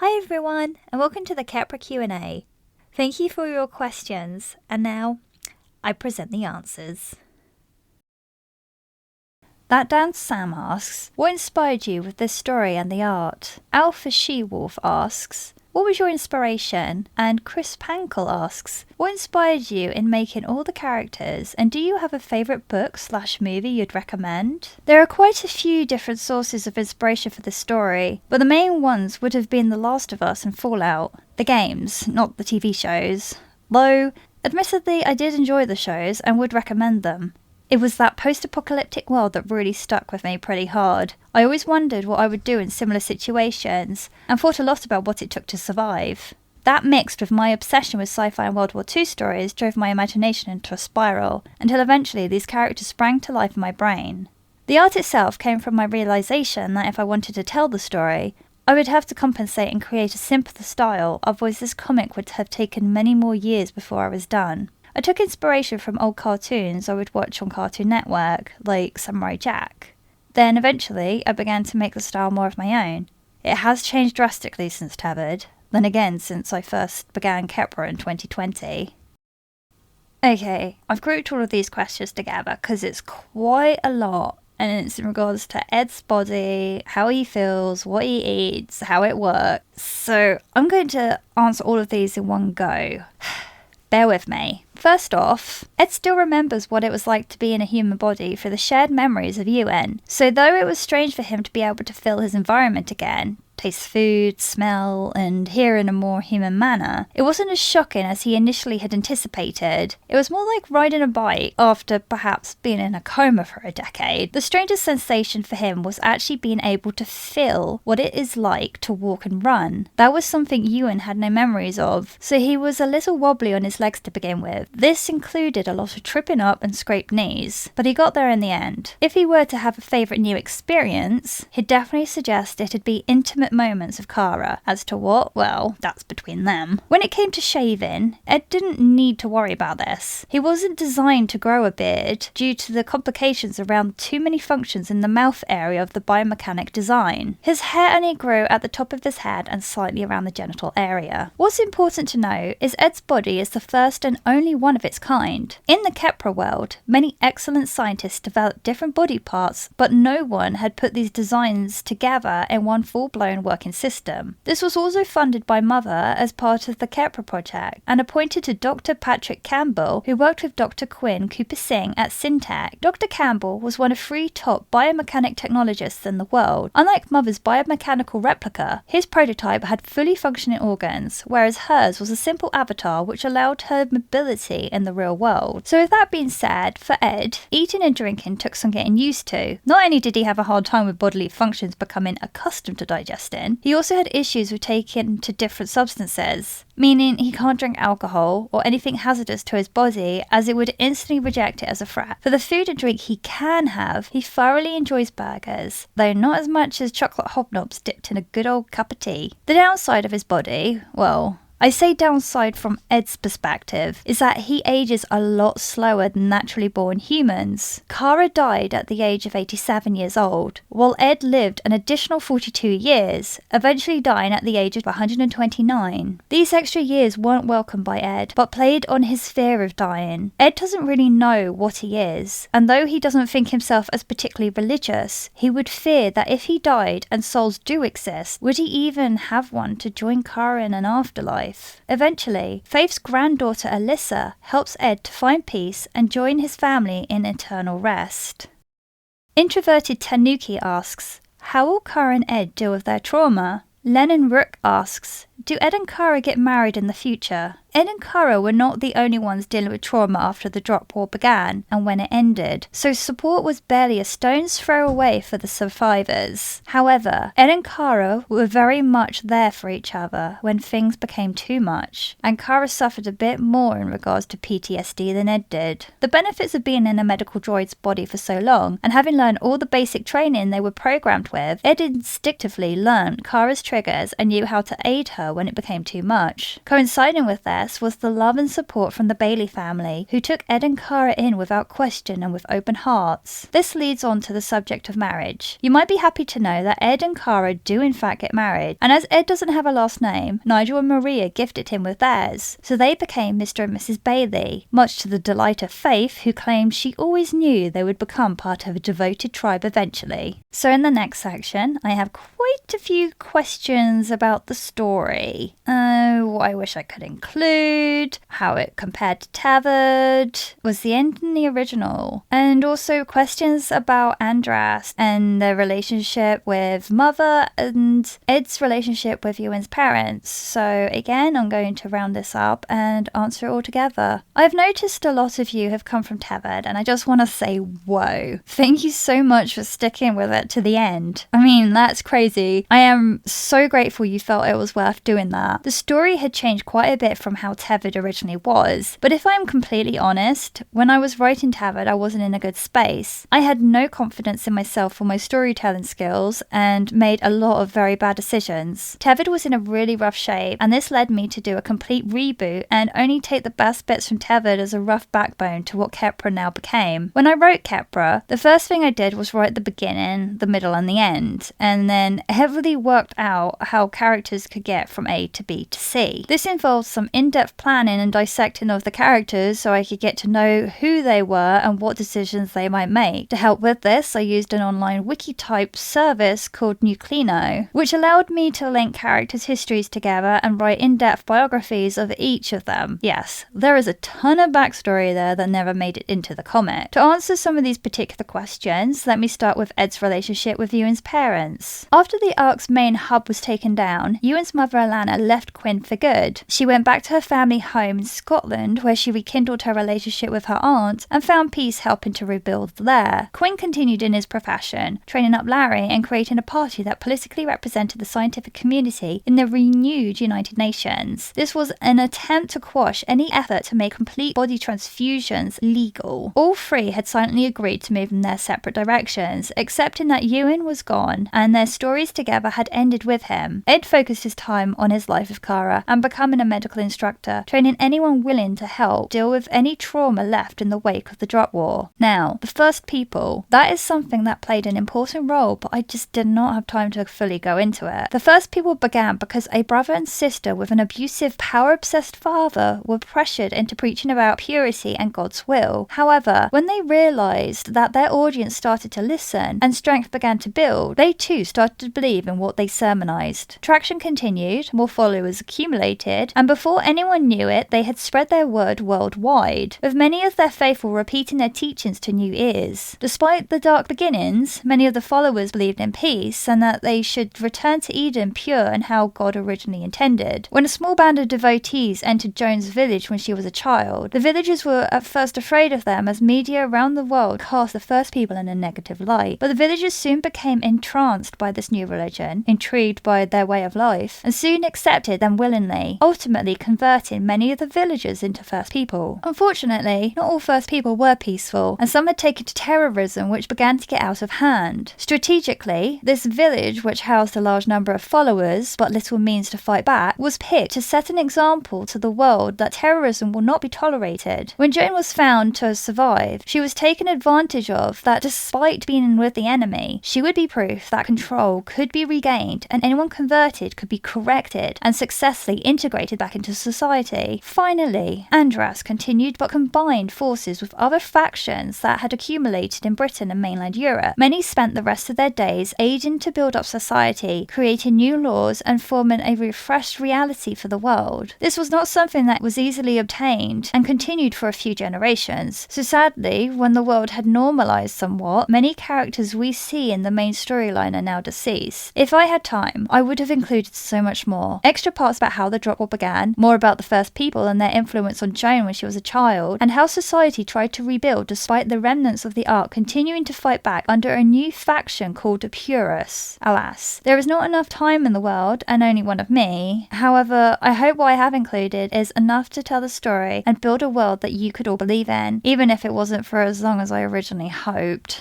Hi everyone, and welcome to the Khepra Q&A. Thank you for your questions, and now I present the answers. That Dan Sam asks, what inspired you with this story and the art? Alpha She-Wolf asks, what was your inspiration? And Chris Pankel asks, what inspired you in making all the characters, and do you have a favourite book/movie you'd recommend? There are quite a few different sources of inspiration for this story, but the main ones would have been The Last of Us and Fallout. The games, not the TV shows. Though, admittedly, I did enjoy the shows and would recommend them. It was that post-apocalyptic world that really stuck with me pretty hard. I always wondered what I would do in similar situations, and thought a lot about what it took to survive. That mixed with my obsession with sci-fi and World War II stories drove my imagination into a spiral, until eventually these characters sprang to life in my brain. The art itself came from my realisation that if I wanted to tell the story, I would have to compensate and create a simpler style, otherwise this comic would have taken many more years before I was done. I took inspiration from old cartoons I would watch on Cartoon Network, like Samurai Jack. Then eventually I began to make the style more of my own. It has changed drastically since Tethered, then again since I first began Khepra in 2020. Okay, I've grouped all of these questions together because it's quite a lot, and it's in regards to Ed's body, how he feels, what he eats, how it works. So I'm going to answer all of these in one go. Bear with me. First off, Ed still remembers what it was like to be in a human body through the shared memories of UN. So though it was strange for him to be able to feel his environment again, taste food, smell, and hear in a more human manner, it wasn't as shocking as he initially had anticipated. It was more like riding a bike after perhaps being in a coma for a decade. The strangest sensation for him was actually being able to feel what it is like to walk and run. That was something Ewan had no memories of, so he was a little wobbly on his legs to begin with. This included a lot of tripping up and scraped knees, but he got there in the end. If he were to have a favourite new experience, he'd definitely suggest it'd be intimate moments of Kara. As to what? Well, that's between them. When it came to shaving, Ed didn't need to worry about this. He wasn't designed to grow a beard due to the complications around too many functions in the mouth area of the biomechanic design. His hair only grew at the top of his head and slightly around the genital area. What's important to know is Ed's body is the first and only one of its kind. In the Khepra world, many excellent scientists developed different body parts, but no one had put these designs together in one full-blown working system. This was also funded by Mother as part of the Khepra project, and appointed to Dr. Patrick Campbell, who worked with Dr. Quinn Cooper Singh at Syntech. Dr. Campbell was one of 3 top biomechanic technologists in the world. Unlike Mother's biomechanical replica, his prototype had fully functioning organs, whereas hers was a simple avatar which allowed her mobility in the real world. So with that being said, for Ed, eating and drinking took some getting used to. Not only did he have a hard time with bodily functions becoming accustomed to digesting, he also had issues with taking to different substances, meaning he can't drink alcohol or anything hazardous to his body as it would instantly reject it as a threat. For the food and drink he can have, he thoroughly enjoys burgers, though not as much as chocolate hobnobs dipped in a good old cup of tea. The downside of his body, well, I say downside from Ed's perspective, is that he ages a lot slower than naturally born humans. Kara died at the age of 87 years old, while Ed lived an additional 42 years, eventually dying at the age of 129. These extra years weren't welcomed by Ed, but played on his fear of dying. Ed doesn't really know what he is, and though he doesn't think himself as particularly religious, he would fear that if he died and souls do exist, would he even have one to join Kara in an afterlife? Eventually, Faith's granddaughter Alyssa helps Ed to find peace and join his family in eternal rest. Introverted Tanuki asks, how will Kara and Ed deal with their trauma? Lennon Rook asks, do Ed and Kara get married in the future? Ed and Kara were not the only ones dealing with trauma after the drop war began and when it ended, so support was barely a stone's throw away for the survivors. However, Ed and Kara were very much there for each other when things became too much, and Kara suffered a bit more in regards to PTSD than Ed did. The benefits of being in a medical droid's body for so long, and having learned all the basic training they were programmed with, Ed instinctively learned Kara's triggers and knew how to aid her her when it became too much. Coinciding with this was the love and support from the Bailey family, who took Ed and Kara in without question and with open hearts. This leads on to the subject of marriage. You might be happy to know that Ed and Kara do in fact get married, and as Ed doesn't have a last name, Nigel and Maria gifted him with theirs, so they became Mr. and Mrs. Bailey, much to the delight of Faith, who claimed she always knew they would become part of a devoted tribe eventually. So in the next section, I have quite a few questions about the story. What I wish I could include, how it compared to Tethered, was the end in the original, and also questions about Andras and their relationship with Mother and Ed's relationship with Ewan's parents. So again, I'm going to round this up and answer it all together. I've noticed a lot of you have come from Tethered, and I just want to say whoa. Thank you so much for sticking with it to the end. I mean, that's crazy. I am so grateful you felt it was worth doing that. The story had changed quite a bit from how Tethered originally was, but if I'm completely honest, when I was writing Tethered, I wasn't in a good space. I had no confidence in myself or my storytelling skills and made a lot of very bad decisions. Tethered was in a really rough shape, and this led me to do a complete reboot and only take the best bits from Tethered as a rough backbone to what Khepra now became. When I wrote Khepra, the first thing I did was write the beginning, the middle and the end, and then heavily worked out how characters could get from A to B to C. This involved some in-depth planning and dissecting of the characters so I could get to know who they were and what decisions they might make. To help with this, I used an online wiki-type service called Nuclino, which allowed me to link characters' histories together and write in-depth biographies of each of them. Yes, there is a ton of backstory there that never made it into the comic. To answer some of these particular questions, let me start with Ed's relationship with Ewan's parents. After the arc's main hub was taken down, Ewan's mother Alana left Quinn for good. She went back to her family home in Scotland, where she rekindled her relationship with her aunt and found peace helping to rebuild there. Quinn continued in his profession, training up Larry and creating a party that politically represented the scientific community in the renewed United Nations. This was an attempt to quash any effort to make complete body transfusions legal. All three had silently agreed to move in their separate directions, accepting that Ewan was gone and their stories together had ended with him. Ed focused his time on his life with Kara and becoming a medical instructor, training anyone willing to help deal with any trauma left in the wake of the drop war. Now, the first people. That is something that played an important role, but I just did not have time to fully go into it. The first people began because a brother and sister with an abusive, power-obsessed father were pressured into preaching about purity and God's will. However, when they realised that their audience started to listen and strength began to build, they too started to believe in what they sermonised. Traction continued, more followers accumulated, and before anyone knew it, they had spread their word worldwide, with many of their faithful repeating their teachings to new ears. Despite the dark beginnings, many of the followers believed in peace and that they should return to Eden pure and how God originally intended. When a small band of devotees entered Joan's village when she was a child, the villagers were at first afraid of them as media around the world cast the first people in a negative light. But the villagers soon became entranced by this new religion, intrigued by their way of life, and soon accepted them willingly, ultimately converting many of the villagers into First People. Unfortunately, not all First People were peaceful, and some had taken to terrorism which began to get out of hand. Strategically, this village, which housed a large number of followers, but little means to fight back, was picked to set an example to the world that terrorism will not be tolerated. When Joan was found to have survived, she was taken advantage of that despite being with the enemy, she would be proof that control could be regained and anyone converted could be corrected and successfully integrated back into society. Finally, Andras continued but combined forces with other factions that had accumulated in Britain and mainland Europe. Many spent the rest of their days aiding to build up society, creating new laws and forming a refreshed reality for the world. This was not something that was easily obtained and continued for a few generations. So sadly, when the world had normalized somewhat, many characters we see in the main storyline are now deceased. If I had time, I would have included so much more. Extra parts about how the drop war began, more about the First People and their influence on Joan when she was a child, and how society tried to rebuild despite the remnants of the Ark continuing to fight back under a new faction called the Purists. Alas, there is not enough time in the world, and only one of me. However, I hope what I have included is enough to tell the story and build a world that you could all believe in, even if it wasn't for as long as I originally hoped.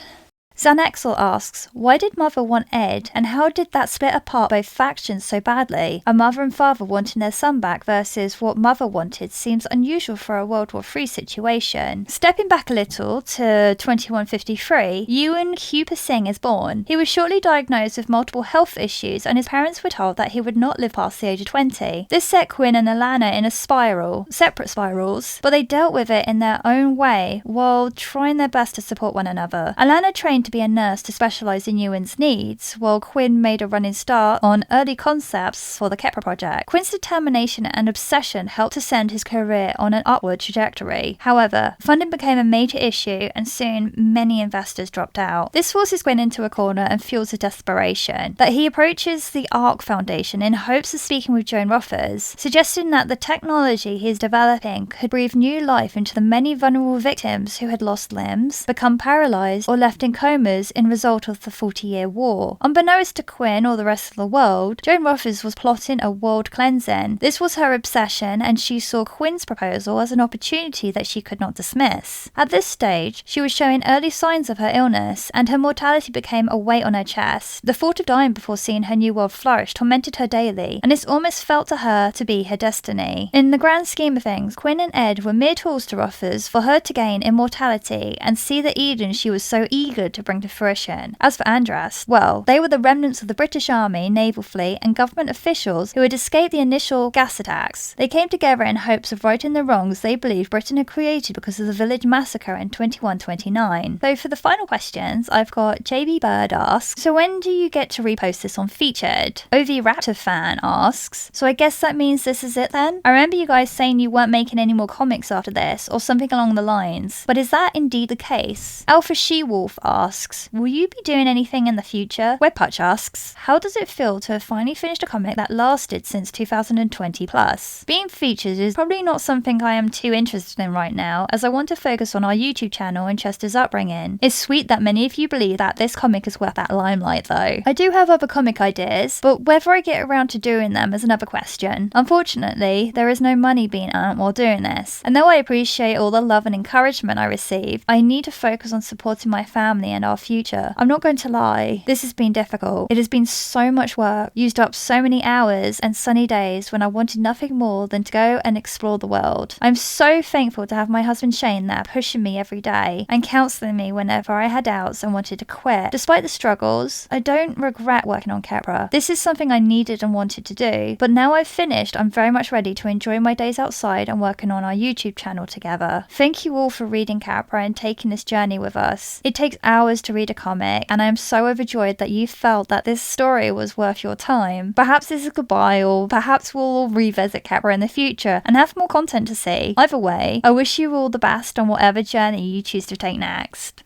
Zanexel asks, why did Mother want Ed, and how did that split apart both factions so badly? A mother and father wanting their son back versus what Mother wanted seems unusual for a World War III situation. Stepping back a little to 2153, Ewan Cooper Singh is born. He was shortly diagnosed with multiple health issues, and his parents were told that he would not live past the age of 20. This set Quinn and Alana in a spiral, separate spirals, but they dealt with it in their own way while trying their best to support one another. Alana trained to be a nurse to specialise in Ewan's needs, while Quinn made a running start on early concepts for the Khepra project. Quinn's determination and obsession helped to send his career on an upward trajectory. However, funding became a major issue, and soon many investors dropped out. This forces Quinn into a corner and fuels his desperation, that he approaches the ARC Foundation in hopes of speaking with Joan Rothers, suggesting that the technology he is developing could breathe new life into the many vulnerable victims who had lost limbs, become paralysed, or left in comas in result of the 40-year war. Unbeknownst to Quinn or the rest of the world, Joan Rothers was plotting a world cleansing. This was her obsession, and she saw Quinn's proposal as an opportunity that she could not dismiss. At this stage, she was showing early signs of her illness, and her mortality became a weight on her chest. The thought of dying before seeing her new world flourish tormented her daily, and this almost felt to her to be her destiny. In the grand scheme of things, Quinn and Ed were mere tools to Rothers for her to gain immortality and see the Eden she was so eager to bring to fruition. As for Andras, well, they were the remnants of the British Army, Naval Fleet, and government officials who had escaped the initial gas attacks. They came together in hopes of righting the wrongs they believed Britain had created because of the village massacre in 2129. So for the final questions, I've got JB Bird asks, so when do you get to repost this on Featured? OV Raptor fan asks, so I guess that means this is it then? I remember you guys saying you weren't making any more comics after this, or something along the lines, but is that indeed the case? Alpha She-Wolf asks, will you be doing anything in the future? Webputch asks, how does it feel to have finally finished a comic that lasted since 2020 plus? Being featured is probably not something I am too interested in right now, as I want to focus on our YouTube channel and Chester's upbringing. It's sweet that many of you believe that this comic is worth that limelight though. I do have other comic ideas, but whether I get around to doing them is another question. Unfortunately, there is no money being earned while doing this, and though I appreciate all the love and encouragement I receive, I need to focus on supporting my family and our future. I'm not going to lie, this has been difficult. It has been so much work, used up so many hours and sunny days when I wanted nothing more than to go and explore the world. I'm so thankful to have my husband Shane there pushing me every day and counselling me whenever I had doubts and wanted to quit. Despite the struggles, I don't regret working on Khepra. This is something I needed and wanted to do, but now I've finished, I'm very much ready to enjoy my days outside and working on our YouTube channel together. Thank you all for reading Khepra and taking this journey with us. It takes hours to read a comic, and I am so overjoyed that you felt that this story was worth your time. Perhaps this is goodbye, or perhaps we'll all revisit Khepra in the future and have more content to see. Either way, I wish you all the best on whatever journey you choose to take next.